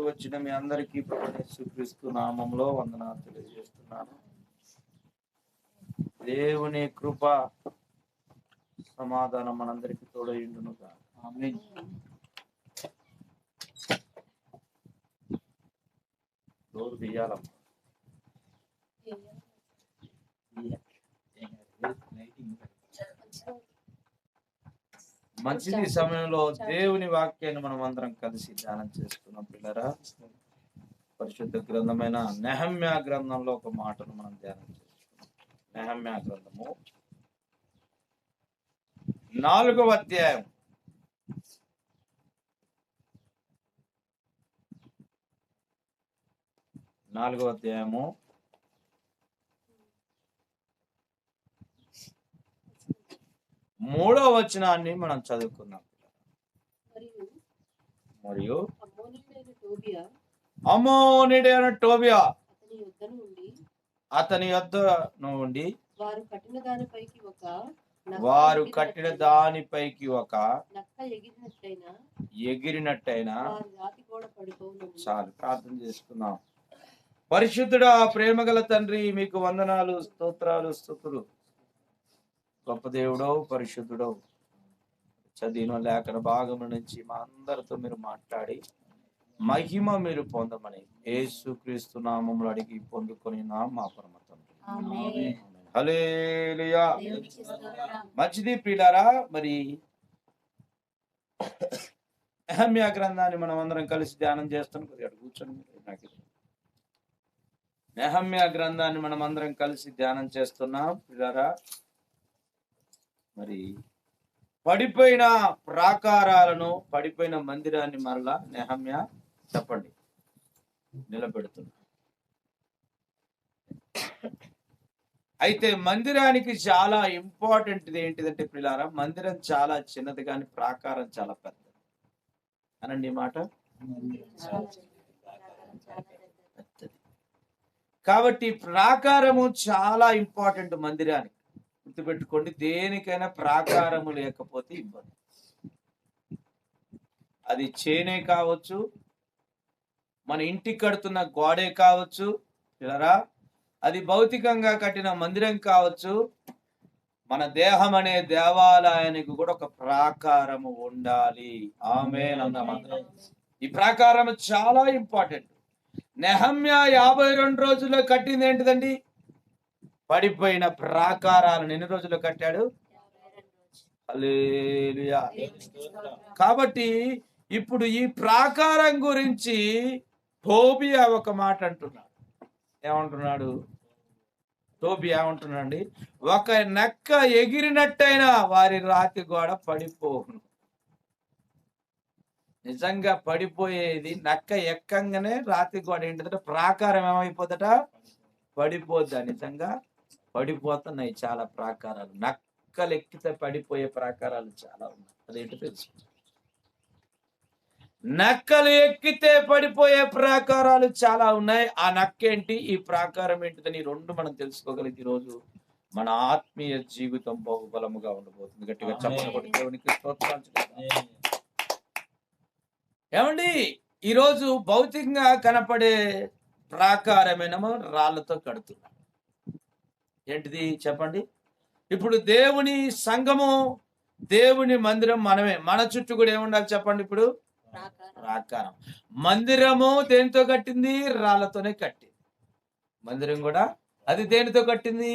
వచ్చిన మీ అందరికీ యేసుక్రీస్తు నామంలో వందనాలు తెలియజేస్తున్నాను. దేవుని కృప సమాధానం మనందరికీ తోడైండును గాక. ఆమేన్. డోర్ తీయాలమ్మా. మంచిది. సమయంలో దేవుని వాక్యాన్ని మనం అందరం కలిసి ధ్యానం చేసుకున్నాం పిల్లరా. పరిశుద్ధ గ్రంథమైన నెహమ్యా గ్రంథంలో ఒక మాటను మనం ధ్యానం చేసుకున్నాం. నెహమ్యా గ్రంథము 4వ అధ్యాయం 3వ వచనాన్ని మనం చదువుకుందాం. మరియు అమ్మోనీయుడైన టోబియా అతని యొద్ద నుండి వారు కట్టిన దానిపైకి ఒక ఎగిరినట్టయినా చాలు. ప్రార్థన చేసుకుందాం. పరిశుద్ధుడా, ప్రేమగల తండ్రి, మీకు వందనాలు, స్తోత్రాలు, స్తుతులు. గొప్ప దేవుడో, పరిశుద్ధుడో, చదివిన లేఖన భాగం నుంచి మా అందరితో మీరు మాట్లాడి మహిమ మీరు పొందమని యేసుక్రీస్తు నామములో అడిగి పొందుకొని మా పరమ తండ్రి. హల్లెలూయా. మంచిది ప్రియులారా. మరి నెహమ్యా గ్రంథాన్ని మనం అందరం కలిసి ధ్యానం చేస్తాం. కొద్దిగా కూర్చొని నెహమ్యా గ్రంథాన్ని మనం అందరం కలిసి ధ్యానం చేస్తున్నాం ప్రియులారా. మరి పడిపోయిన ప్రాకారాలను, పడిపోయిన మందిరాన్ని మరలా నెహమ్యా చెప్పండి నిలబెడుతున్నా. అయితే మందిరానికి చాలా ఇంపార్టెంట్ ఏంటిదంటే ప్రియులారా, మందిరం చాలా చిన్నది కానీ ప్రాకారం చాలా పెద్దది. అనండి మాట. పెద్దది కాబట్టి ప్రాకారము చాలా ఇంపార్టెంట్ మందిరానికి. గుర్తుపెట్టుకోండి, దేనికైనా ప్రాకారము లేకపోతే ఇబ్బంది. అది చేనే కావచ్చు, మన ఇంటికి కడుతున్న గోడే కావచ్చు పిల్లరా, అది భౌతికంగా కట్టిన మందిరం కావచ్చు, మన దేహం అనే దేవాలయానికి కూడా ఒక ప్రాకారము ఉండాలి. ఆమేన్ అన్నమాట. ఈ ప్రాకారం చాలా ఇంపార్టెంట్. నెహమ్యా 52 రోజుల్లో కట్టింది ఏంటిదండి? పడిపోయిన ప్రాకారాలను ఎన్ని రోజుల్లో కట్టాడు? హల్లెలూయా. కాబట్టి ఇప్పుడు ఈ ప్రాకారం గురించి టోబియా ఒక మాట అంటున్నాడు. ఏమంటున్నాడు? టోబియా ఏమంటున్నాడండి? ఒక నక్క ఎగిరినట్టయినా వారి రాతి గోడ పడిపోను. నిజంగా పడిపోయేది నక్క ఎక్కంగానే రాతి గోడ ఏంటంటే ప్రాకారం ఏమైపోదట? పడిపోద్దా? నిజంగా పడిపోతున్నాయి చాలా ప్రాకారాలు. నక్కలు ఎక్కితే పడిపోయే ప్రాకారాలు చాలా ఉన్నాయి. అదేంటో తెలుసు. నక్కలు ఎక్కితే పడిపోయే ప్రాకారాలు చాలా ఉన్నాయి. ఆ నక్క ఏంటి, ఈ ప్రాకారం ఏంటిదని రెండు మనం తెలుసుకోగలిగితే ఈరోజు మన ఆత్మీయ జీవితం బహుబలముగా ఉండబోతుంది. గట్టిగా చెప్పబడి దేవునికి స్తోత్రాలు. ఏమండి, ఈరోజు భౌతికంగా కనపడే ప్రాకారమేనేమో రాళ్లతో కడుతున్నారు. ఏంటిది చెప్పండి? ఇప్పుడు దేవుని సంఘము, దేవుని మందిరం మనమే. మన చుట్టూ కూడా ఏముండాలి చెప్పండి? ఇప్పుడు ప్రాకారం. మందిరము దేనితో కట్టింది? రాళ్లతోనే కట్టింది. మందిరం కూడా అది దేనితో కట్టింది?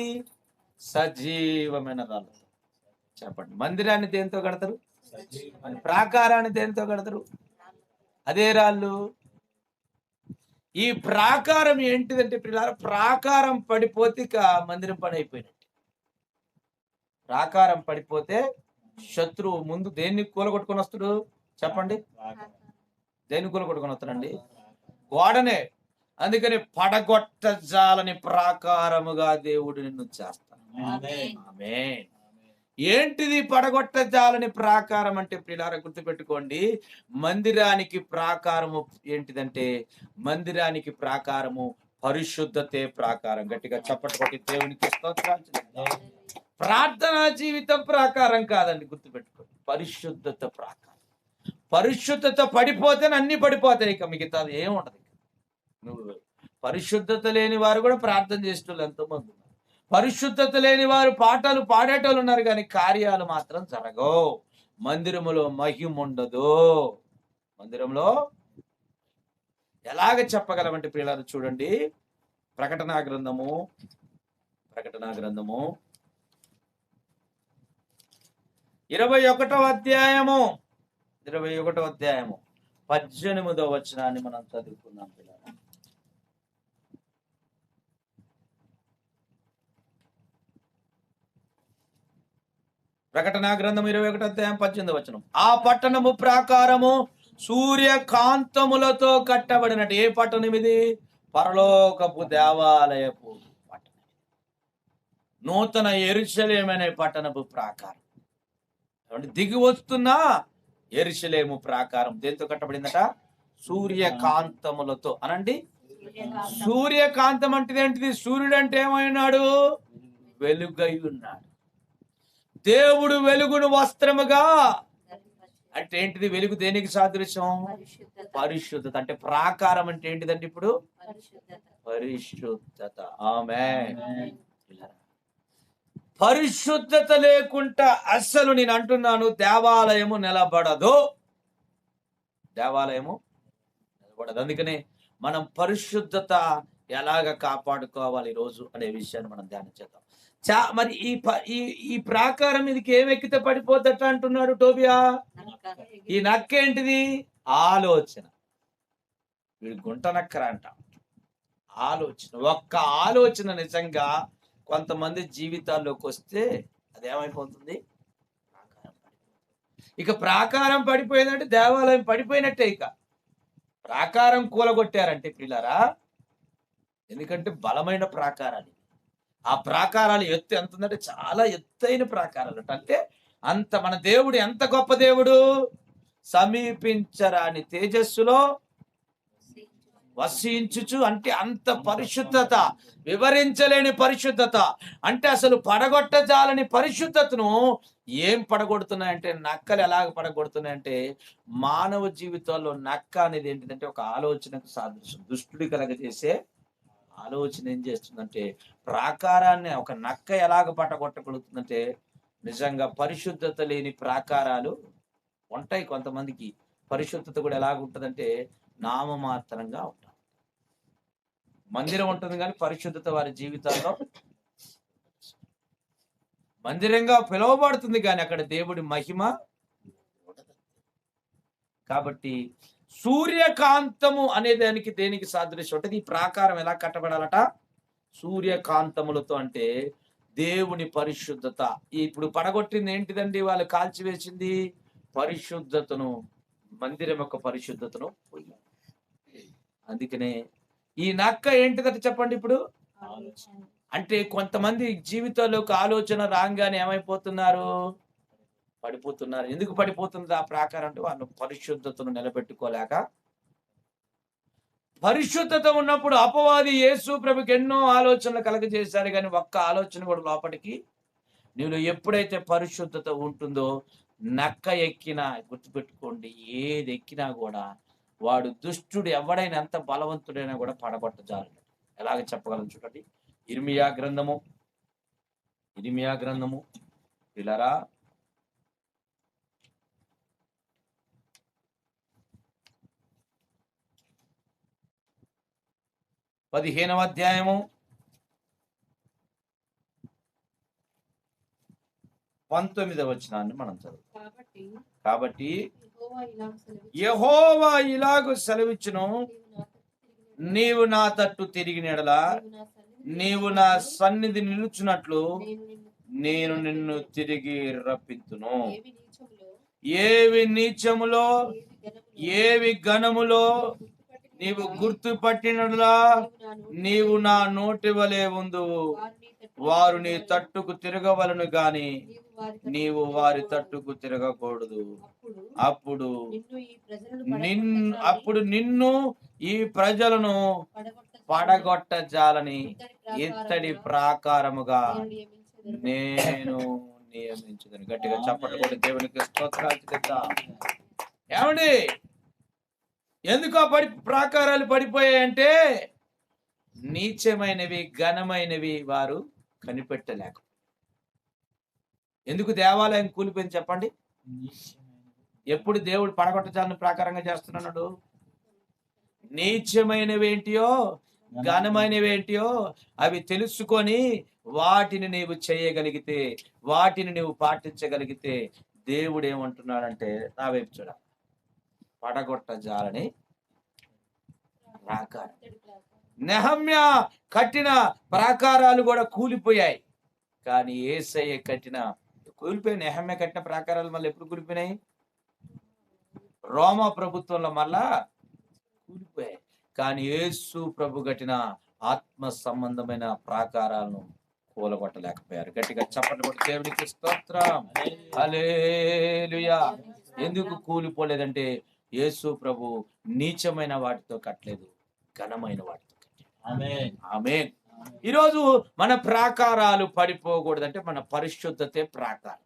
సజీవమైన రాళ్లతో. చెప్పండి, మందిరాన్ని దేనితో కడతారు? ప్రాకారాన్ని దేనితో కడతారు? అదే రాళ్ళు. ఈ ప్రాకారం ఏంటిదంటే పిల్లల, ప్రాకారం పడిపోతే ఇక మందిరం పని అయిపోయినట్టు. ప్రాకారం పడిపోతే శత్రువు ముందు దేన్ని కూలగొట్టుకొని వస్తాడు చెప్పండి? దేన్ని కూలగొట్టుకొని వస్తాడండి? గోడనే. అందుకని పడగొట్టజాలని ప్రాకారముగా దేవుడు నిన్ను చేస్తాడు. ఆమేన్. ఏంటిది పడగొట్టజాలని ప్రాకారం అంటే ప్రియులారా, గుర్తుపెట్టుకోండి, మందిరానికి ప్రాకారము ఏంటిదంటే, మందిరానికి ప్రాకారము పరిశుద్ధతే ప్రాకారం. గట్టిగా చప్పట్లు కొట్టి దేవునికి స్తోత్రాలు. ప్రార్థనా జీవితం ప్రాకారం కాదండి, గుర్తుపెట్టుకోండి. పరిశుద్ధత ప్రాకారం. పరిశుద్ధత పడిపోతే అన్ని పడిపోతాయి, ఇక మిగతాది ఏముండదు. నువ్వు పరిశుద్ధత లేని వారు కూడా ప్రార్థన చేసేటోళ్ళు ఎంతోమంది ఉన్నారు. పరిశుద్ధత లేని వారు పాటలు పాడేటోళ్ళు ఉన్నారు, కానీ కార్యాలు మాత్రం జరగవు. మందిరములో మహిమ ఉండదు. మందిరంలో ఎలాగ చెప్పగలమంటే ప్రియులారా చూడండి, ప్రకటనా గ్రంథము 21వ అధ్యాయము 18వ వచనాన్ని మనం చదువుకుందాం పిల్లలు. ప్రకటనా గ్రంథం 21వ అధ్యాయం 18వ వచనం. ఆ పట్టణము ప్రాకారము సూర్యకాంతములతో కట్టబడినట్టు. ఏ పట్టణం ఇది? పరలోకపు దేవాలయపు పట్టణం. నూతన యెరూషలేము అనే పట్టణపు ప్రాకారం. దిగి వస్తున్న యెరూషలేము ప్రాకారం దేంతో కట్టబడిందట? సూర్యకాంతములతో. అనండి, సూర్యకాంతం అంటే ఏంటిది? సూర్యుడు అంటే ఏమైనాడు? వెలుగై ఉన్నాడు. దేవుడు వెలుగును వస్త్రముగా అంటే ఏంటిది? వెలుగు దేనికి సాదృశ్యం? పరిశుద్ధత. అంటే ప్రాకారం అంటే ఏంటిదండి? ఇప్పుడు పరిశుద్ధత. ఆమేన్. పరిశుద్ధత లేకుండా అస్సలు నేను అంటున్నాను దేవాలయము నిలబడదు. దేవాలయము నిలబడదు. అందుకనే మనం పరిశుద్ధత ఎలాగ కాపాడుకోవాలి ఈరోజు అనే విషయాన్ని మనం ధ్యానం చేద్దాం. మరి ఈ ప్రాకారం మీదకి ఏమెక్కితే పడిపోద్దట అంటున్నాడు టోబియా. ఈ నక్క ఏంటిది? ఆలోచన. వీడు గుంట నక్కర అంట. ఆలోచన. ఒక్క ఆలోచన నిజంగా కొంతమంది జీవితాల్లోకి వస్తే అదేమైపోతుంది? ప్రాకారం పడిపోతుంది. ఇక ప్రాకారం పడిపోయిందంటే దేవాలయం పడిపోయినట్టే. ఇక ప్రాకారం కూలగొట్టారంటే పిల్లరా, ఎందుకంటే బలమైన ప్రాకారాలు. ఆ ప్రాకారాలు ఎత్తు ఎంత ఉందంటే చాలా ఎత్తైన ప్రాకారాలు. అంటే అంత మన దేవుడు ఎంత గొప్ప దేవుడు! సమీపించరాని తేజస్సులో వసించుచు. అంటే అంత పరిశుద్ధత, వివరించలేని పరిశుద్ధత. అంటే అసలు పడగొట్టజాలని పరిశుద్ధతను ఏం పడగొడుతున్నాయంటే, నక్కలు ఎలాగ పడగొడుతున్నాయంటే, మానవ జీవితాల్లో నక్క అనేది ఏంటిదంటే ఒక ఆలోచనకు సాదృశ్యం. దుష్టుడి కలగజేసే ఆలోచన ఏం చేస్తుందంటే, ప్రాకారాన్ని ఒక నక్క ఎలాగ పడగొట్టగలుగుతుందంటే, నిజంగా పరిశుద్ధత లేని ప్రాకారాలు ఉంటాయి కొంతమందికి. పరిశుద్ధత కూడా ఎలాగ ఉంటుందంటే నామమాత్రంగా ఉంటుంది. మందిరం ఉంటుంది కానీ పరిశుద్ధత వారి జీవితాల్లో మందిరంగా పిలువబడుతుంది కానీ అక్కడ దేవుడి మహిమ ఉండదు. కాబట్టి సూర్యకాంతము అనే దానికి దేనికి సాదృశ్యం ఉంటుంది? ఈ ప్రాకారం ఎలా కట్టబడాలట? సూర్యకాంతములతో. అంటే దేవుని పరిశుద్ధత. ఇప్పుడు పడగొట్టింది ఏంటిదండి? వాళ్ళు కాల్చివేసింది పరిశుద్ధతను, మందిరం యొక్క పరిశుద్ధతను. అందుకనే ఈ నక్క ఏంటిదట చెప్పండి ఇప్పుడు? అంటే కొంతమంది జీవితాల్లోకి ఆలోచన రాగానే ఏమైపోతున్నారు? పడిపోతున్నారు. ఎందుకు పడిపోతుంది ఆ ప్రాకారం అంటే వాళ్ళు పరిశుద్ధతను నిలబెట్టుకోలేక. పరిశుద్ధత ఉన్నప్పుడు అపవాది యేసు ప్రభుకి ఎన్నో ఆలోచనలు కలగజేశారు, కానీ ఒక్క ఆలోచన కూడా లోపలికి. నీలో ఎప్పుడైతే పరిశుద్ధత ఉంటుందో నక్క ఎక్కినా, గుర్తుపెట్టుకోండి, ఏది ఎక్కినా కూడా వాడు దుష్టుడు ఎవడైనా ఎంత బలవంతుడైనా కూడా పడగొట్టజాలి. ఎలాగ చెప్పగలను చూడండి. ఇర్మియా గ్రంథము పిల్లరా 15వ అధ్యాయము 19వ వచనాన్ని మనం చదువుతాం. కాబట్టి యెహోవా ఇలాగు సెలవిచ్చును, నీవు నా తట్టు తిరిగిన యెడల నీవు నా సన్నిధి నిలుచున్నట్లు నేను నిన్ను తిరిగి రప్పింతును. ఏవి నీచములో ఏవి ఘనములో నీవు గుర్తుపట్టినలా నీవు నా నోటి వలె ఉందువు. వారు నీ తట్టుకు తిరగవలను గాని నీవు వారి తట్టుకు తిరగకూడదు. అప్పుడు నిన్ను ఈ ప్రజలను పడగొట్టజాలని ఇత్తడి ప్రాకారముగా నేను నియమించుదని. గట్టిగా చప్పట్లు కొట్టి దేవునికి స్తోత్రాలు చేద్దాం. ఏమండి, ఎందుకు ఆ ప్రాకారాలు పడిపోయాయంటే నీచమైనవి, ఘనమైనవి వారు కనిపెట్టలేక. ఎందుకు దేవాలయం కూలిపోయింది చెప్పండి? ఎప్పుడు దేవుడు పడగొట్టజాలని ప్రాకారంగా చేస్తున్నాడు? నీచమైనవి ఏంటియో, ఘనమైనవి ఏంటియో అవి తెలుసుకొని వాటిని నీవు చేయగలిగితే, వాటిని నువ్వు పాటించగలిగితే దేవుడు ఏమంటున్నాడంటే, నా వైపు చూడ, పడగొట్టజాలని ప్రాకారం. నెహమ్య కట్టిన ప్రాకారాలు కూడా కూలిపోయాయి, కానీ యేసయ్య కట్టిన కూలిపోయి నెహమ్య కట్టిన ప్రాకారాలు మళ్ళీ ఎప్పుడు కూలిపోయినాయి? రోమా ప్రభుత్వంలో మళ్ళా కూలిపోయాయి. కానీ యేసు ప్రభు కట్టిన ఆత్మ సంబంధమైన ప్రాకారాలను కూలగొట్టలేకపోయారు. గట్టిగా చప్పట్లు కొట్టి దేవునికి స్తోత్రం, హల్లెలూయా. ఎందుకు కూలిపోలేదంటే యేసు ప్రభు నీచమైన వాటితో కట్టలేదు, ఘనమైన వాటితో కట్టాడు. ఆమేన్. ఈరోజు మన ప్రాకారాలు పడిపోకూడదంటే మన పరిశుద్ధతే ప్రాకారం.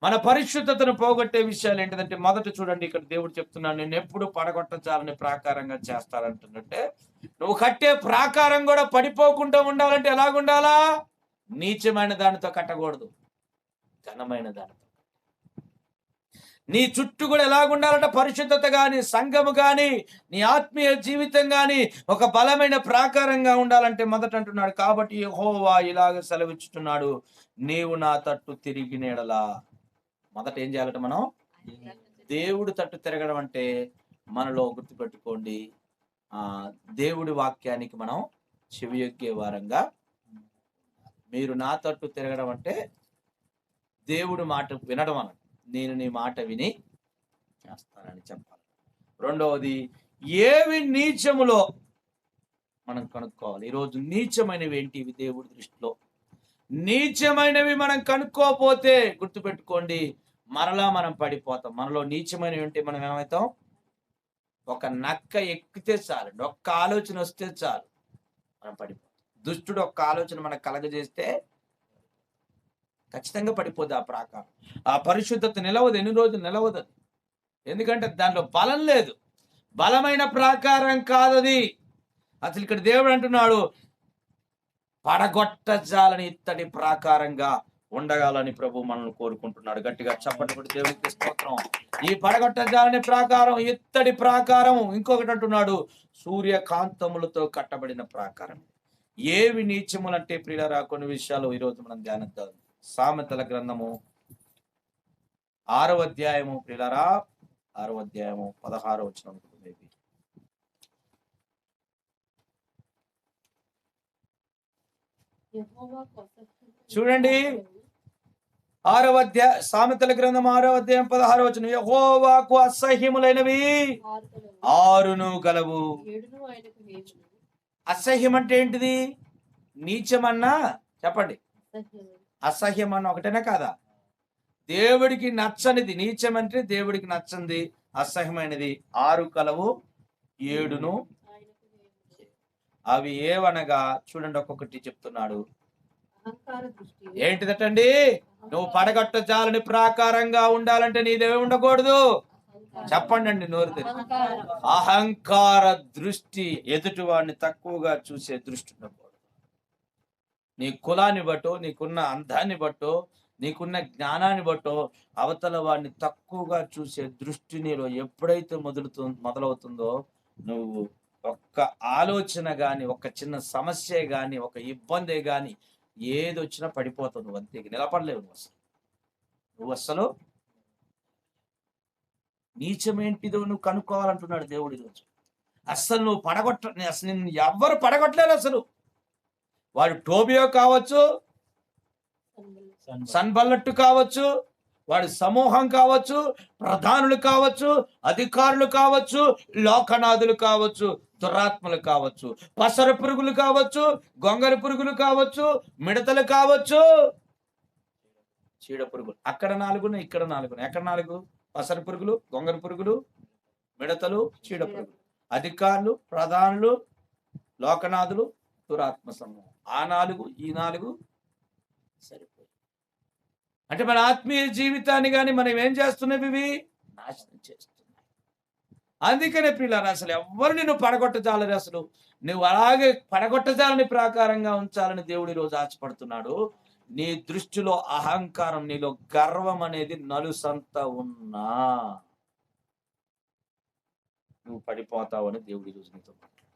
మన పరిశుద్ధతను పోగొట్టే విషయాలు ఏంటంటే, మొదట చూడండి, ఇక్కడ దేవుడు చెప్తున్నాడు, నేను ఎప్పుడు పడగొట్టచాలని ప్రాకారంగా చేస్తానంటున్నట్టే, నువ్వు కట్టే ప్రాకారం కూడా పడిపోకుండా ఉండాలంటే ఎలాగుండాలా? నీచమైన దానితో కట్టకూడదు, ఘనమైన దానితో. నీ చుట్టూ కూడా ఎలాగుండాలంటే పరిశుద్ధత గాని, సంఘము గాని, నీ ఆత్మీయ జీవితం గాని ఒక బలమైన ప్రాకారంగా ఉండాలంటే మొదట అంటున్నాడు, కాబట్టి యెహోవా ఇలాగ సెలవిచ్చుతున్నాడు, నీవు నా తట్టు తిరిగిన యెడల. మొదట ఏం చేయాలంటే మనం దేవుడి తట్టు తిరగడం అంటే మనలో గుర్తుపెట్టుకోండి, దేవుడి వాక్యానికి మనం చెవియొగ్గే వారంగా. మీరు నా తట్టు తిరగడం అంటే దేవుడి మాట వినడం అన్నట్టు. నేను నీ మాట విని చేస్తానని చెప్పాలి. రెండవది, ఏవి నీచములో మనం కనుక్కోవాలి. ఈరోజు నీచమైనవి ఏంటివి దేవుడి దృష్టిలో? నీచమైనవి మనం కనుక్కోపోతే గుర్తుపెట్టుకోండి, మరలా మనం పడిపోతాం. మనలో నీచమైనవి ఉంటే మనం ఏమవుతాం? ఒక నక్క ఎక్కితే చాలు, ఒక్క ఆలోచన వస్తే చాలు మనం పడిపోతాం. దుష్టుడు ఒక్క ఆలోచన మనకు కలగజేస్తే ఖచ్చితంగా పడిపోద్ది ఆ ప్రాకారం. ఆ పరిశుద్ధత నిలవదు, ఎన్ని రోజులు నిలవదు. ఎందుకంటే దాంట్లో బలం లేదు, బలమైన ప్రాకారం కాదది. అసలు ఇక్కడ దేవుడు అంటున్నాడు, పడగొట్టజాలని ఇత్తడి ప్రాకారంగా ఉండగాలని ప్రభు మనల్ని కోరుకుంటున్నాడు. గట్టిగా చప్పట్లు కొట్టి దేవునికి స్తోత్రం. ఈ పడగొట్టజాలని ప్రాకారం ఇత్తడి ప్రాకారం. ఇంకొకటి అంటున్నాడు, సూర్యకాంతములతో కట్టబడిన ప్రాకారం. ఏవి నీచములంటే ప్రియులారా, కొన్ని విషయాలు ఈరోజు మనం ధ్యానిద్దాం. సామెతల గ్రంథము 6వ అధ్యాయము ప్రియులారా, 6వ అధ్యాయము 16వ వచనం. చూడండి, 6వ అధ్యాయం సామెతల గ్రంథం 6వ అధ్యాయం 16వ వచనం. యెహోవాకు అసహ్యములైనవి 6 గలవు. అసహ్యం అంటే ఏంటిది? నీచమన్నా చెప్పండి, అసహ్యం అన్న ఒకటేనా కాదా? దేవుడికి నచ్చనిది నీచం అంటే దేవుడికి నచ్చనిది, అసహ్యమైనది 6 కలవు, 7 అవి ఏవనగా చూడండి, ఒక్కొక్కటి చెప్తున్నాడు. ఏంటిదటండి? నువ్వు పడగొట్టజాలని ప్రాకారంగా ఉండాలంటే నీదేవి ఉండకూడదు? చెప్పండి అండి, నోరు తెరిచి. అహంకార దృష్టి, ఎదుటి వాడిని తక్కువగా చూసే దృష్టి ఉండకూడదు. నీ కులాన్ని బట్టో, నీకున్న అందాన్ని బట్టో, నీకున్న జ్ఞానాన్ని బట్టో అవతల వాడిని తక్కువగా చూసే దృష్టి నీలో ఎప్పుడైతే మొదలవుతుందో, నువ్వు ఒక్క ఆలోచన గాని, ఒక చిన్న సమస్య గాని, ఒక ఇబ్బంది గాని ఏది వచ్చినా పడిపోతావు. నువ్వు అంతే, నిలబడలేవు. నువ్వు అసలు నీచమేంటిదో నువ్వు కనుక్కోవాలంటున్నాడు దేవుడు ఈరోజు. అసలు నువ్వు అసలు నిన్ను ఎవ్వరు పడగొట్టలేరు. అసలు వాడు టోబియో కావచ్చు, సన్బల్లట్టు కావచ్చు, వాడి సమూహం కావచ్చు, ప్రధానులు కావచ్చు, అధికారులు కావచ్చు, లోకనాథులు కావచ్చు, దురాత్మలు కావచ్చు, పసర పురుగులు కావచ్చు, గొంగర పురుగులు కావచ్చు, మిడతలు కావచ్చు, చీడ పురుగులు. అక్కడ 4 ఇక్కడ 4. ఎక్కడ 4? పసర పురుగులు, గొంగర పురుగులు, మిడతలు, చీడ పురుగులు. అధికారులు, ప్రధానులు, లోకనాథులు, దురాత్మ సమూహం. ఆ 4 ఈ 4 సరిపోయి. అంటే మన ఆత్మీయ జీవితాన్ని కానీ మనం ఏం చేస్తున్నవి? ఇవి నాశనం చేస్తున్నాయి. అందుకనే ప్రియులారా, అసలు ఎవరు నిన్ను పడగొట్టజాలరు. అసలు నువ్వు అలాగే పడగొట్టజాలని ప్రాకారంగా ఉంచాలని దేవుడు ఈరోజు ఆశపడుతున్నాడు. నీ దృష్టిలో అహంకారం, నీలో గర్వం అనేది నలుసంత ఉన్నా నువ్వు పడిపోతావని దేవుడు ఈరోజు నీతో మాట్లాడు.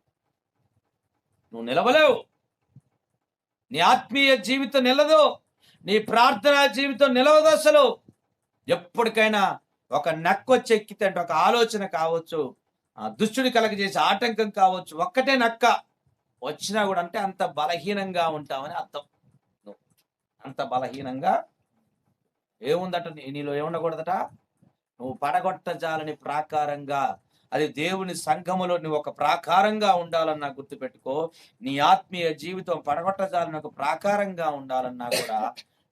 నువ్వు నిలవలేవు, నీ ఆత్మీయ జీవితం నిలదు, నీ ప్రార్థనా జీవితం నిలవదు. అసలు ఎప్పటికైనా ఒక నక్కొచ్చి ఎక్కితే అంటే ఒక ఆలోచన కావచ్చు, దుష్టుడి కలగజేసే ఆటంకం కావచ్చు, ఒక్కటే నక్క వచ్చినా కూడా అంటే అంత బలహీనంగా ఉంటావని అర్థం. అంత బలహీనంగా ఏముందట నీలో, ఏముండకూడదట, నువ్వు పడగొట్టజాలని ప్రాకారంగా, అది దేవుని సంఘములో నువ్వు ఒక ప్రాకారంగా ఉండాలన్నా గుర్తుపెట్టుకో. నీ ఆత్మీయ జీవితం పడగొట్టజాలని ఒక ప్రాకారంగా ఉండాలన్నా కూడా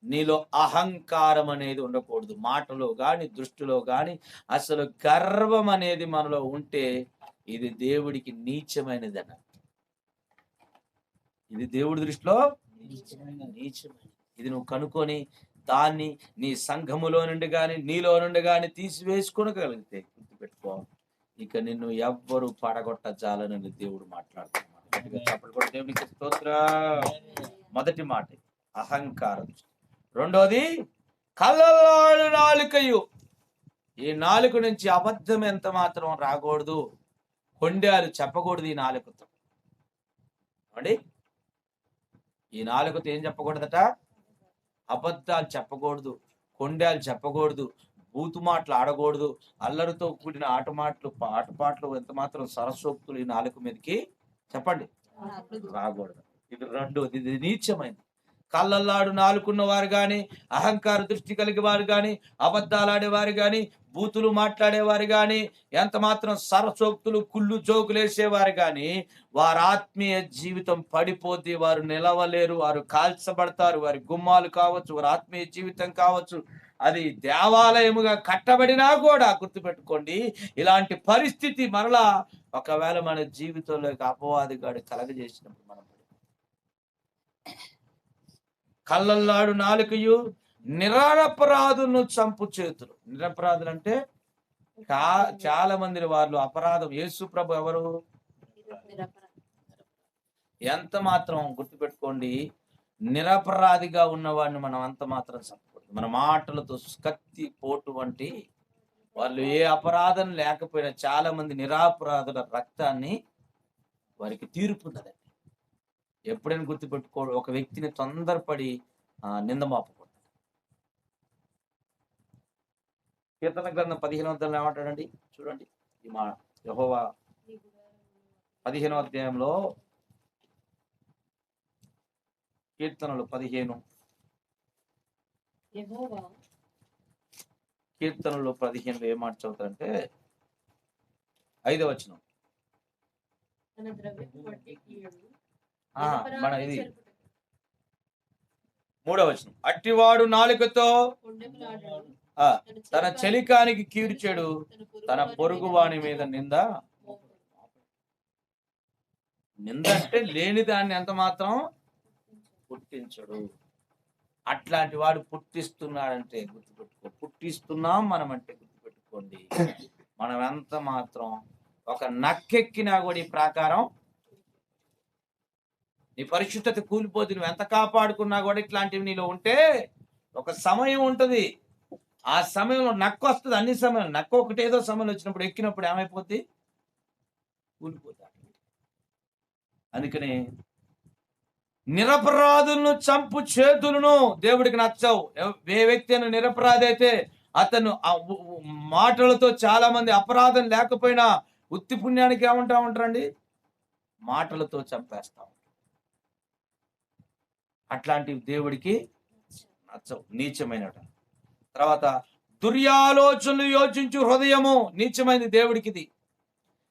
నీలో అహంకారం అనేది ఉండకూడదు. మాటలో గాని, దృష్టిలో గాని అసలు గర్వం అనేది మనలో ఉంటే ఇది దేవుడికి నీచమైనది అన్న. ఇది దేవుడి దృష్టిలో నీచమైనది. ఇది నువ్వు కనుక్కొని దాన్ని నీ సంఘములో నుండి గాని, నీలో నుండి గాని తీసివేసుకోగలిగితే గుర్తుపెట్టుకో, ఇక నిన్ను ఎవ్వరు పడగొట్టజాలని దేవుడు మాట్లాడుతున్నాడు. దేవునికి స్తోత్రం. మొదటి మాట అహంకారం. రెండోది కళ్ళలాడు నాలుకయు. ఈ నాలుక నుంచి అబద్ధం ఎంత మాత్రం రాకూడదు, కొండాలు చెప్పకూడదు. ఈ నాలుకతో అండి, ఈ నాలుకతో ఏం చెప్పకూడదట, అబద్ధాలు చెప్పకూడదు, కొండాలు చెప్పకూడదు, బూతు మాటలు ఆడకూడదు, అల్లరితో కూడిన ఆటపాటలు ఎంత మాత్రం సరస్వక్తులు ఈ నాలుక మీదకి చెప్పండి రాకూడదు. ఇది రెండోది, ఇది నీచమైంది. కళ్ళల్లాడు నాలుకున్న వారు గాని, అహంకార దృష్టి కలిగి వారు గాని, అబద్ధాలు ఆడేవారు గాని, బూతులు మాట్లాడేవారు గాని, ఎంత మాత్రం సరసోక్తులు కుళ్ళు జోకులు వేసేవారు గాని వారి ఆత్మీయ జీవితం పడిపోతే వారు నిలవలేరు, వారు కాల్చబడతారు. వారి గుమ్మాలు కావచ్చు, వారి ఆత్మీయ జీవితం కావచ్చు, అది దేవాలయముగా కట్టబడినా కూడా గుర్తుపెట్టుకోండి, ఇలాంటి పరిస్థితి మరలా ఒకవేళ మన జీవితంలోకి అపవాదిగాడు కలగజేసినప్పుడు మనం కళ్ళల్లాడు నాలుకయు నిరపరాధులను చంపు చేతులు. నిరపరాధులు అంటే చాలా మంది వాళ్ళు అపరాధం. యేసు ప్రభు ఎవరు? ఎంత మాత్రం గుర్తుపెట్టుకోండి, నిరపరాధిగా ఉన్నవాడిని మనం అంత మాత్రం చంపకూడదు. మన మాటలతో కత్తి పోటు వంటి వాళ్ళు ఏ అపరాధం లేకపోయినా చాలా మంది నిరపరాధుల రక్తాన్ని వారికి తీర్పున్నది. ఎప్పుడైనా గుర్తుపెట్టుకోడు, ఒక వ్యక్తిని తొందరపడి నిందమాపకూడదు. కీర్తన గ్రంథం 15వ అధ్యాయంలో ఏమంటాడండి చూడండి. ఈ మా యెహోవా 15వ అధ్యాయంలో కీర్తనలు 15 కీర్తనలు 15 ఏం మాట చదువుతారంటే 5వ వచనం. మన ఇది 3వ వచనం. అట్టివాడు నాలుకతో తన చెలికానికి కీడ్చెడు, తన పొరుగు వాని మీద నింద అంటే లేని దాన్ని ఎంత మాత్రం పుట్టించడు. అట్లాంటి వాడు పుట్టిస్తున్నాడంటే గుర్తుపెట్టుకో, పుట్టిస్తున్నాం మనం అంటే గుర్తుపెట్టుకోండి, మనం ఎంత మాత్రం ఒక నక్కెక్కినా కూడా ఈ ప్రాకారం నీ పరిశుద్ధత కూలిపోతే నువ్వు ఎంత కాపాడుకున్నా కూడా ఇట్లాంటివి నీలో ఉంటే ఒక సమయం ఉంటుంది. ఆ సమయంలో నక్క వస్తుంది. అన్ని సమయంలో నక్క ఒకటి ఏదో సమయంలో వచ్చినప్పుడు ఎక్కినప్పుడు ఏమైపోద్ది, కూలిపోతా. అందుకని నిరపరాధులను చంపు చేతులను దేవుడికి నచ్చవు. ఏ వ్యక్తి అయినా నిరపరాధి అయితే అతను మాటలతో చాలా మంది అపరాధం లేకపోయినా ఉత్తి పుణ్యానికి ఏమంటా ఉంటారండి, మాటలతో చంపేస్తాం. అట్లాంటివి దేవుడికి నచ్చవు, నీచమైనట. తర్వాత దుర్యాలోచనలు యోచించు హృదయము, నీచమైనది దేవుడికి. ఇది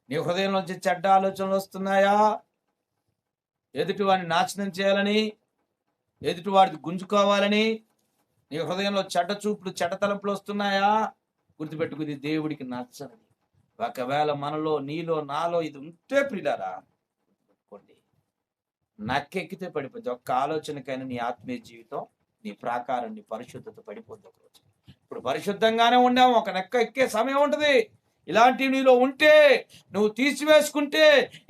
నీ హృదయంలోంచి చెడ్డ ఆలోచనలు వస్తున్నాయా, ఎదుటివాడిని నాశనం చేయాలని, ఎదుటివాడిని గుంజుకోవాలని నీ హృదయంలో చెడ్డ చూపులు, చెడ్డ తలంపులు వస్తున్నాయా, గుర్తుపెట్టుకుని దేవుడికి నచ్చని. ఒకవేళ మనలో, నీలో, నాలో ఇది ఉంటే ప్రియులారా గుర్తుపెట్టుకోండి, నక్కెక్కితే పడిపోద్ది. ఒక్క ఆలోచనకైనా నీ ఆత్మీయ జీవితం, నీ ప్రాకారం, నీ పరిశుద్ధత పడిపోద్ది ఒకరోజు. ఇప్పుడు పరిశుద్ధంగానే ఉండాము, ఒక నక్క ఎక్కే సమయం ఉంటుంది. ఇలాంటివి నీలో ఉంటే, నువ్వు తీసివేసుకుంటే,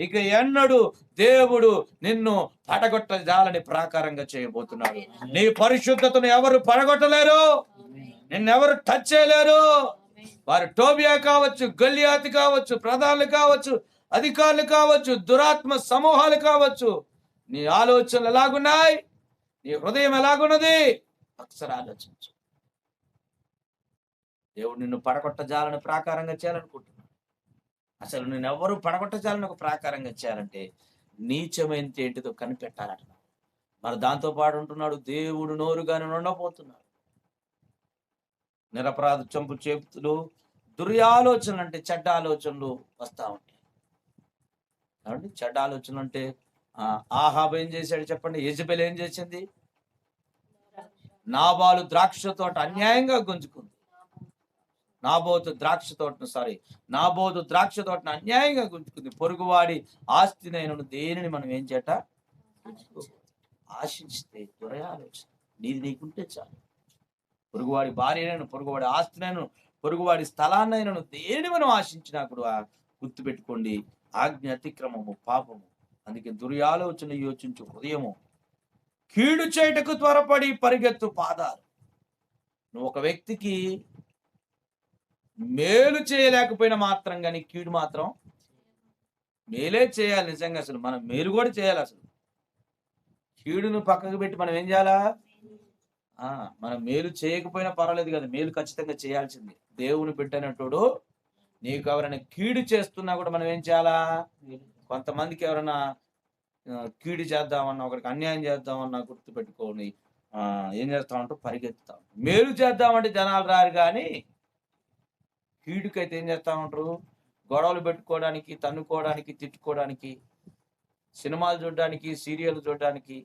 ఇక ఎన్నడు దేవుడు నిన్ను పడగొట్టజాలని ప్రాకారంగా చేయబోతున్నాడు. నీ పరిశుద్ధతను ఎవరు పడగొట్టలేరు, నిన్నెవరు టచ్ చేయలేరు. వారు టోబియా కావచ్చు, గొల్లియాతు కావచ్చు, ప్రధానులు కావచ్చు, అధికారులు కావచ్చు, దురాత్మ సమూహాలు కావచ్చు. నీ ఆలోచనలు ఎలాగున్నాయి, నీ హృదయం ఎలాగున్నది, ఒకసారి ఆలోచించు. దేవుడు నిన్ను పడగొట్టజాలని ప్రాకారంగా చేయాలనుకుంటున్నాడు. అసలు నేను ఎవరు పడగొట్టజాలని ఒక ప్రాకారంగా చేయాలంటే నీచమైనది ఏంటిదో కనిపెట్టాలట. మరి దాంతో పాటు ఉంటున్నాడు, దేవుడు నోరుగానే ఉండబోతున్నాడు. నిరపరాధ చంపు చేపుతులు, దుర్యాలోచనలు అంటే చెడ్డ ఆలోచనలు వస్తా ఉంటాయి. కాబట్టి చెడ్డ ఆలోచనలు అంటే ఆహాబు ఏం చేశాడు చెప్పండి? యెజబెల్ ఏం చేసింది? నాబాలు ద్రాక్ష తోట అన్యాయంగా గుంజుకుంది. నాబోతు ద్రాక్ష తోటను అన్యాయంగా గుంజుకుంది. పొరుగువాడి ఆస్తినైన దేనిని మనం ఏం చేట ఆశించితే దురయాలోచన. నీది నీకుంటే చాలు. పొరుగువాడి భార్యనైనా, పొరుగువాడి ఆస్తినైనా, పొరుగువాడి స్థలాన్నైనా దేని మనం ఆశించినా కూడా గుర్తుపెట్టుకోండి, ఆజ్ఞ అతిక్రమము పాపము. అందుకే దుర్యాలోచన యోచించు హృదయము, కీడు చేయటకు త్వరపడి పరిగెత్తు పాదాలు. నువ్వు ఒక వ్యక్తికి మేలు చేయలేకపోయినా మాత్రం కానీ కీడు మాత్రం మేలే చేయాలి. నిజంగా అసలు మనం మేలు కూడా చేయాలి. అసలు కీడును పక్కకు పెట్టి మనం ఏం చేయాలా? మనం మేలు చేయకపోయినా పర్వాలేదు కదా, మేలు ఖచ్చితంగా చేయాల్సింది. దేవుని బిడ్డనట్టుడు నీకు ఎవరైనా కీడు చేస్తున్నా కూడా మనం ఏం చేయాలా? కొంతమందికి ఎవరైనా కీడు చేద్దామన్నా, ఒకరికి అన్యాయం చేద్దామన్నా గుర్తుపెట్టుకోని ఏం చేస్తామంటూ పరిగెత్తుతాం. మేలు చేద్దామంటే జనాలు రారు, కానీ కీడుకైతే ఏం చేస్తా ఉంటారు? గొడవలు పెట్టుకోవడానికి, తన్నుకోవడానికి, తిట్టుకోవడానికి, సినిమాలు చూడడానికి, సీరియల్ చూడడానికి,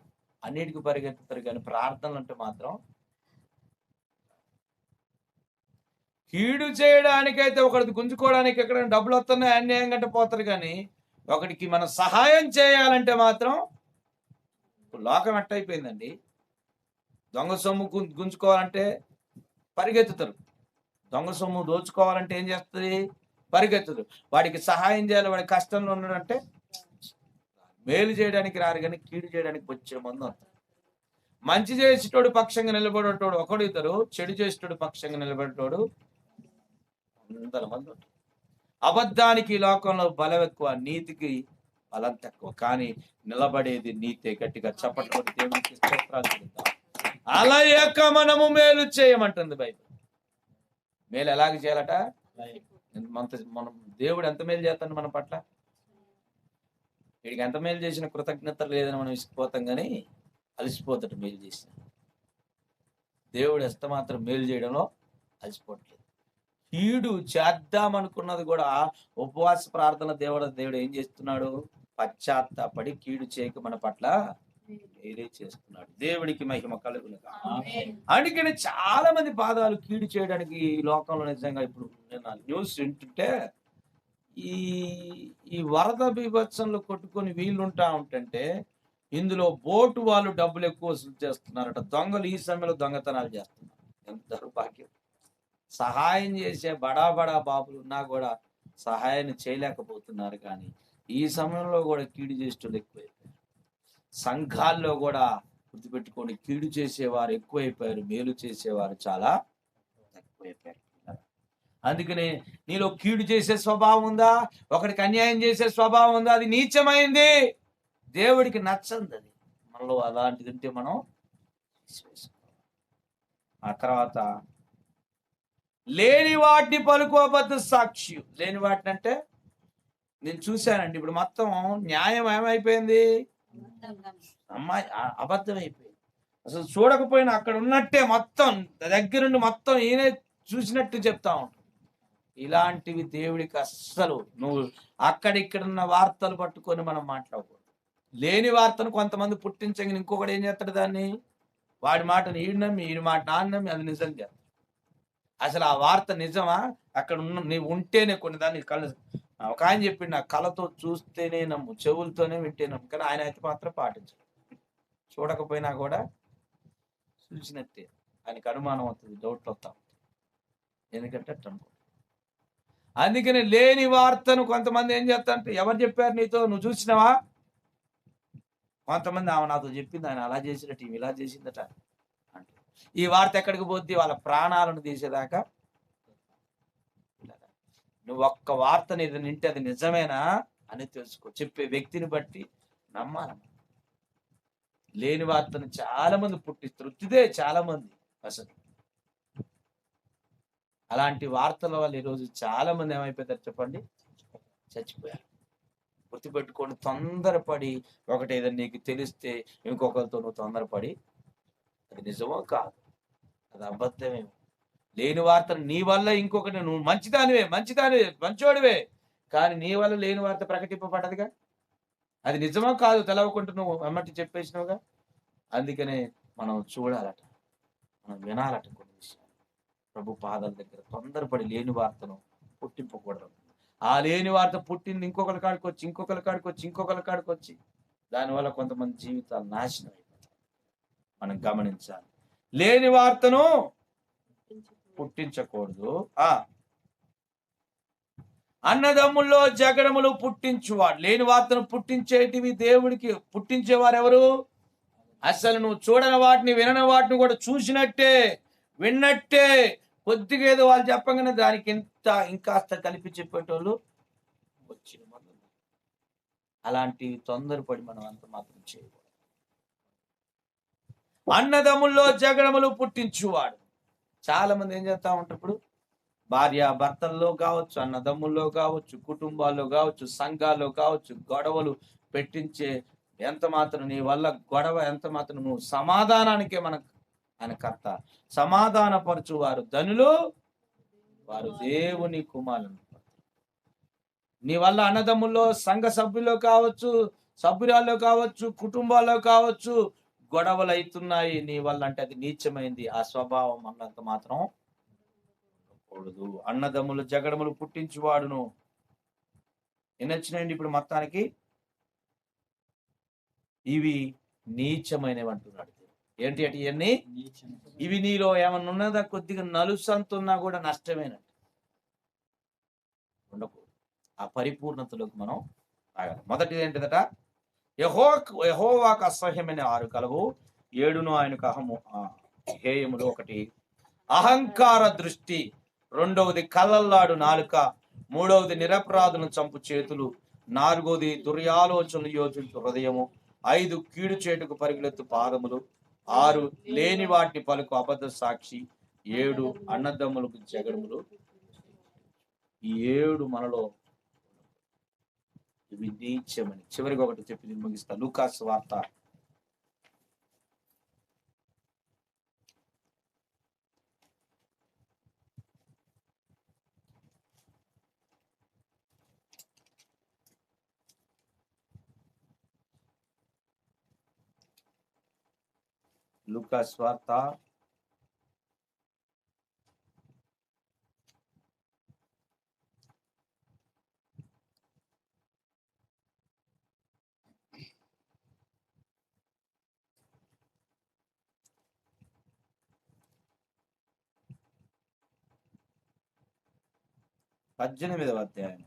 అన్నిటికీ పరిగెత్తుతారు. కానీ ప్రార్థనలు అంటే మాత్రం కీడు చేయడానికైతే, ఒకటి గుంజుకోవడానికి ఎక్కడైనా డబ్బులు వస్తున్నాయి అన్యాయం గంట పోతారు. కానీ ఒకటికి మనం సహాయం చేయాలంటే మాత్రం లోకం ఎట్టయిపోయిందండి. దొంగ సొమ్ము గుంజుకోవాలంటే పరిగెత్తుతారు, దొంగ సొమ్ము దోచుకోవాలంటే ఏం చేస్తుంది? పరిగెత్తుదు. వాడికి సహాయం చేయాలి, వాడి కష్టంలో ఉన్నాడంటే మేలు చేయడానికి రారు, కానీ కీడు చేయడానికి వచ్చే మంది. మంచి చేసేటోడు పక్షంగా నిలబడేటోడు ఒకడు, ఇద్దరు చెడు చేసేటోడు పక్షంగా నిలబడేటోడు వందల మంది ఉంటారు. అబద్ధానికి లోకంలో బలం ఎక్కువ, నీతికి బలం తక్కువ. కానీ నిలబడేది నీతే. గట్టిగా చప్పట్లు దేవునికి స్తోత్రాలు చెల్లిద్దాం. అలా యొక్క మనము మేలు చేయమంటుంది బైబిల్. మేలు ఎలాగ చేయాలట? మనం దేవుడు ఎంత మేలు చేస్తాడు మన పట్ల? వీడికి ఎంత మేలు చేసిన కృతజ్ఞత లేదని మనం విసిగిపోతాం, కానీ అలసిపోతాడు మేలు చేసిన. దేవుడు ఎంత మాత్రం మేలు చేయడంలో అలసిపోవట్లేదు. కీడు చేద్దామనుకున్నది కూడా ఉపవాస ప్రార్థన దేవుడు ఏం చేస్తున్నాడు? పశ్చాత్తాపడి కీడు చేయక మన పట్ల మేలే చేస్తున్నాడు. దేవుడికి మహిమ కలుగును గాక. అందుకని చాలా మంది పాదాలు కీడు చేయడానికి ఈ లోకంలో నిజంగా ఇప్పుడు నేను న్యూస్ వింటుంటే, ఈ వరద బీభత్సంలో కొట్టుకొని వీళ్ళుంటా ఉంటుంటే, ఇందులో బోటు వాళ్ళు డబ్బులు ఎక్కువ వసూలు చేస్తున్నారట. దొంగలు ఈ సమయంలో దొంగతనాలు చేస్తున్నారు. ఎంత దౌర్భాగ్యం. సహాయం చేసే బడా బాబులు ఉన్నా కూడా సహాయాన్ని చేయలేకపోతున్నారు. కానీ ఈ సమయంలో కూడా కీడు చేసేటోళ్ళు ఎక్కువైపోయారు. సంఘాల్లో కూడా గుర్తుపెట్టుకోండి, కీడు చేసేవారు ఎక్కువైపోయారు, మేలు చేసేవారు చాలా తక్కువైపోయారు. అందుకని నీలో కీడు చేసే స్వభావం ఉందా? ఒకరికి అన్యాయం చేసే స్వభావం ఉందా? అది నీచమైంది, దేవుడికి నచ్చంది. అది మనలో అలాంటిది ఉంటే మనం ఆ తర్వాత లేని వాటిని పలుకు అబద్ధ సాక్షి. లేని వాటిని అంటే నేను చూశానండి, ఇప్పుడు మొత్తం న్యాయం ఏమైపోయింది? అమ్మాయి అబద్ధం అయిపోయింది. అసలు చూడకపోయినా అక్కడ ఉన్నట్టే మొత్తం దగ్గరుండి మొత్తం ఈయనే చూసినట్టు చెప్తా ఉంటాం. ఇలాంటివి దేవుడికి అస్సలు. నువ్వు అక్కడిక్కడున్న వార్తలు పట్టుకొని మనం మాట్లాడకూడదు. లేని వార్తను కొంతమంది పుట్టించగా ఇంకొకటి ఏం చేస్తాడు? దాన్ని వాడి మాటను ఈడు నమ్మి, ఈడి మాట నాన్న నమ్మి అది నిజం చేస్తాడు. అసలు ఆ వార్త నిజమా? అక్కడ నీవు ఉంటేనే కొన్ని దాన్ని కళ్ళు. ఒక ఆయన చెప్పిండు, నా కళ్ళతో చూస్తేనే నమ్ము, చెవులతోనే వింటే నమ్ము. కానీ ఆయన అయితే మాత్రం పాటించడు. చూడకపోయినా కూడా చూసినట్టే. ఆయనకు అనుమానం అవుతుంది, డౌట్లు వస్తా. ఎందుకంటే అట్లా అనుకో. అందుకని లేని వార్తను కొంతమంది ఏం చేస్తారంటే, ఎవరు చెప్పారు నీతో, నువ్వు చూసినావా? కొంతమంది ఆమె నాతో చెప్పింది, ఆయన అలా చేసినట్టు ఈమె ఇలా చేసిందట అంటే, ఈ వార్త ఎక్కడికి పోద్ది? వాళ్ళ ప్రాణాలను తీసేదాకా. నువ్వు ఒక్క వార్తని ఇది నింటే అది నిజమేనా అని తెలుసుకో. చెప్పే వ్యక్తిని బట్టి నమ్మాలి. లేని వార్తను చాలా మంది పుట్టిస్తారు, వృత్తిదే చాలా మంది. అసలు అలాంటి వార్తల వల్ల ఈరోజు చాలా మంది ఏమైపోతారు చెప్పండి, చచ్చిపోయారు. గుర్తుపెట్టుకొని తొందరపడి ఒకటి ఏదైనా నీకు తెలిస్తే ఇంకొకరితో నువ్వు తొందరపడి, అది నిజమో కాదు, అది అబద్ధమే. లేని వార్తను నీ వల్ల ఇంకొకటి, నువ్వు మంచిదానివే మంచోడివే, కానీ నీ వల్ల లేని వార్త ప్రకటింపబడదుగా, అది నిజమో కాదు తెలవకుంటూ నువ్వు అమ్మటి చెప్పేసినావుగా. అందుకనే మనం చూడాలట, మనం వినాలట కొన్ని విషయాలు. ప్రభు పాదాల దగ్గర తొందరపడి లేని వార్తను పుట్టింపకూడదు. ఆ లేని వార్త పుట్టింది ఇంకొకరి కాడికి వచ్చి దానివల్ల కొంతమంది జీవితాలు నాశనం అయిపోతాయి. మనం గమనించాలి, లేని వార్తను పుట్టించకూడదు. అన్నదమ్ముల్లో జగడములు పుట్టించువాడు. లేని వార్తను పుట్టించేటివి దేవుడికి పుట్టించేవారు ఎవరు? అసలు నువ్వు చూడని వాటిని వినని వాటిని కూడా చూసినట్టే విన్నట్టే కొద్దిగా ఏదో వాళ్ళు చెప్పగానే దానికి ఇంకాస్త కలిపి చెప్పేటోళ్ళు వచ్చిన మంది. అలాంటి తొందరపడి మనం అంత మాత్రం చేయకూడదు. అన్నదమ్ముల్లో జగడములు పుట్టించువాడు. చాలా మంది ఏం చేస్తా ఉంటారు, ఇప్పుడు భార్య భర్తల్లో కావచ్చు, అన్నదమ్ముల్లో కావచ్చు, కుటుంబాల్లో కావచ్చు, సంఘాల్లో కావచ్చు, గొడవలు పెట్టించే ఎంత మాత్రం నీ వల్ల గొడవ ఎంత మాత్రం నువ్వు సమాధానానికే ఆయన కర్త. సమాధానపరచు వారు ధనులు, వారు దేవుని కుమారులు. నీ వల్ల అన్నదమ్ముల్లో, సంఘ సభ్యుల్లో కావచ్చు, సభ్యురాల్లో కావచ్చు, కుటుంబాల్లో కావచ్చు గొడవలు అవుతున్నాయి నీ వల్ల అంటే అది నీచమైంది. ఆ స్వభావం అన్నంత మాత్రం కూడదు. అన్నదమ్ములు జగడములు పుట్టించువాడును. ఎన్నొచ్చినాయండి ఇప్పుడు మొత్తానికి? ఇవి నీచమైనవి అంటున్నాడు. ఏంటి అంటే ఇవన్నీ ఇవి నీలో ఏమన్నా ఉన్నదా, కొద్దిగా నలుసంతున్నా కూడా నష్టమేనండి. ఉండకూడదు. ఆ పరిపూర్ణతలోకి మనం రాగాలి. మొదటిది ఏంటిదట, యెహోవాకు అసహ్యమైన 6 కలవు, 7 ఆయనకు హేయములు. 1 అహంకార దృష్టి, 2 కళ్ళల్లాడు నాలుక, 3 నిరపరాధులను చంపు చేతులు, 4 దుర్యాలోచనలు యోచించు హృదయము, 5 కీడు చేటుకు పరిగెత్తు పాదములు, 6 లేని వాటిని పలుకు అబద్ధ సాక్షి, 7 అన్నదమ్ములకు జగడములు. ఈ 7 మనలో ఇవి నీచమని. చివరికి ఒకటి చెప్పి నేను ముగిస్తా. లూకాసు వార్త 18వ అధ్యాయం.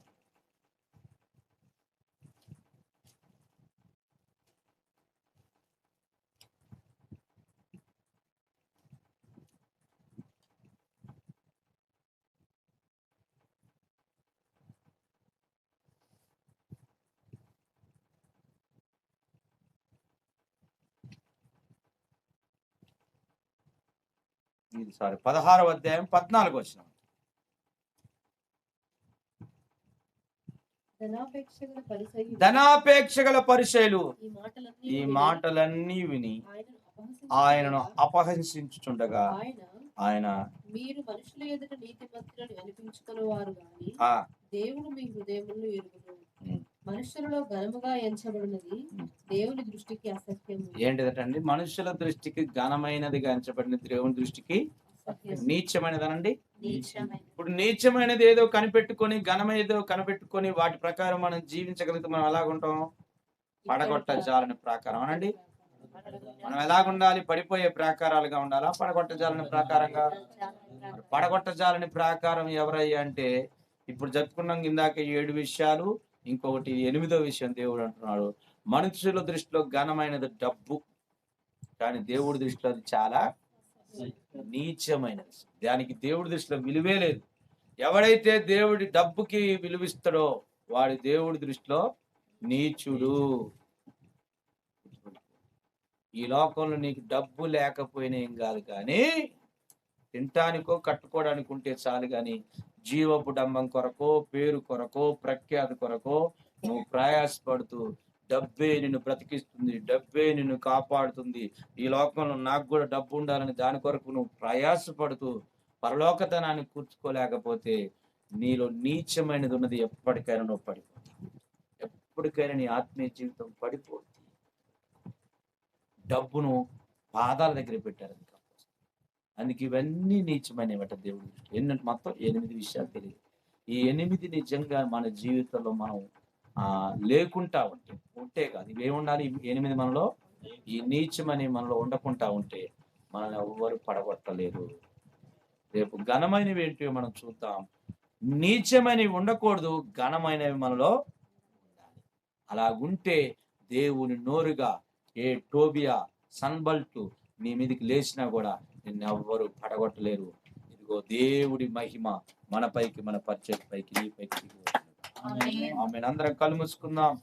ఇది 16వ అధ్యాయం 14వ వచనం. ధనాపేక్ష గల పరిసయ్యులు ఈ మాటలన్నీ విని ఆయనను అపహసించుచుండగా ఆయన, మీరు మనుషుల ఎదుట నీతిమంతులను అనిపించుకొనువారు గాని దేవుడు మీ హృదయములను ఎరుగును. మనుషులలో ఘనముగా ఎంచబడినది దేవుని దృష్టికి అసహ్యం. ఏంటిదండి? మనుషుల దృష్టికి ఘనమైనదిగా ఎంచబడినది దేవుని దృష్టికి నీచమైనదనండి. ఇప్పుడు నీచమైనది ఏదో కనిపెట్టుకొని, ఘనమేదో కనిపెట్టుకొని వాటి ప్రకారం మనం జీవించగలిగితే మనం ఎలాగుంటాం? పడగొట్టజాలని ప్రకారం అనండి. మనం ఎలాగుండాలి? పడిపోయే ప్రాకారాలుగా ఉండాలా, పడగొట్టజాలని ప్రకారంగా? పడగొట్టజాలని ప్రాకారం ఎవరయ్యా అంటే ఇప్పుడు చెప్పుకున్నాం ఇందాక 7 విషయాలు. ఇంకొకటి 8వ విషయం దేవుడు అంటున్నాడు, మనుషుల దృష్టిలో ఘనమైనది డబ్బు, కానీ దేవుడి దృష్టిలో అది చాలా నీచమైనది. దానికి దేవుడి దృష్టిలో విలువే లేదు. ఎవడైతే దేవుడి డబ్బుకి విలువిస్తాడో వాడి దేవుడి దృష్టిలో నీచుడు. ఈ లోకంలో నీకు డబ్బు లేకపోయినా ఏం కాదు, కానీ తినటానికో కట్టుకోవడానికి ఉంటే చాలు, కానీ జీవపు డంబం కొరకో, పేరు కొరకో, ప్రఖ్యాతి కొరకో నువ్వు ప్రయాసపడుతూ డబ్బే నిన్ను బ్రతికిస్తుంది, డబ్బే నిన్ను కాపాడుతుంది, ఈ లోకంలో నాకు కూడా డబ్బు ఉండాలని దాని కొరకు నువ్వు ప్రయాసపడుతూ పరలోకతనాన్ని కూర్చుకోలేకపోతే నీలో నీచమైనది ఉన్నది. ఎప్పటికైనా నువ్వు పడిపోతావు. ఎప్పటికైనా నీ ఆత్మీయ జీవితం పడిపోతుంది. డబ్బును పాదాల దగ్గర పెట్టారు. అందుకే ఇవన్నీ నీచమైనవట దేవుడి దృష్టి. ఏంటంటే మొత్తం 8 విషయాలు తెలియదు. ఈ 8 నిజంగా మన జీవితంలో మనం లేకుండా ఉంటే కాదు, ఇవి ఏముండాలి? 8 మనలో ఈ నీచమని మనలో ఉండకుండా ఉంటే మనల్ని ఎవ్వరు పడగొట్టలేరు. రేపు ఘనమైనవి ఏంటివో మనం చూద్దాం. నీచమైనవి ఉండకూడదు, ఘనమైనవి మనలో ఉండాలి. అలాగుంటే దేవుని నోరుగా ఏ టోబియా, సన్బల్టు నీ మీదకి లేచినా కూడా నిన్ను ఎవ్వరు పడగొట్టలేరు. ఇదిగో దేవుడి మహిమ మన పైకి, మన పరిచయం పైకి, నీ పైకి. ఆమె అందరం కళ్ళు మూసుకుందాం.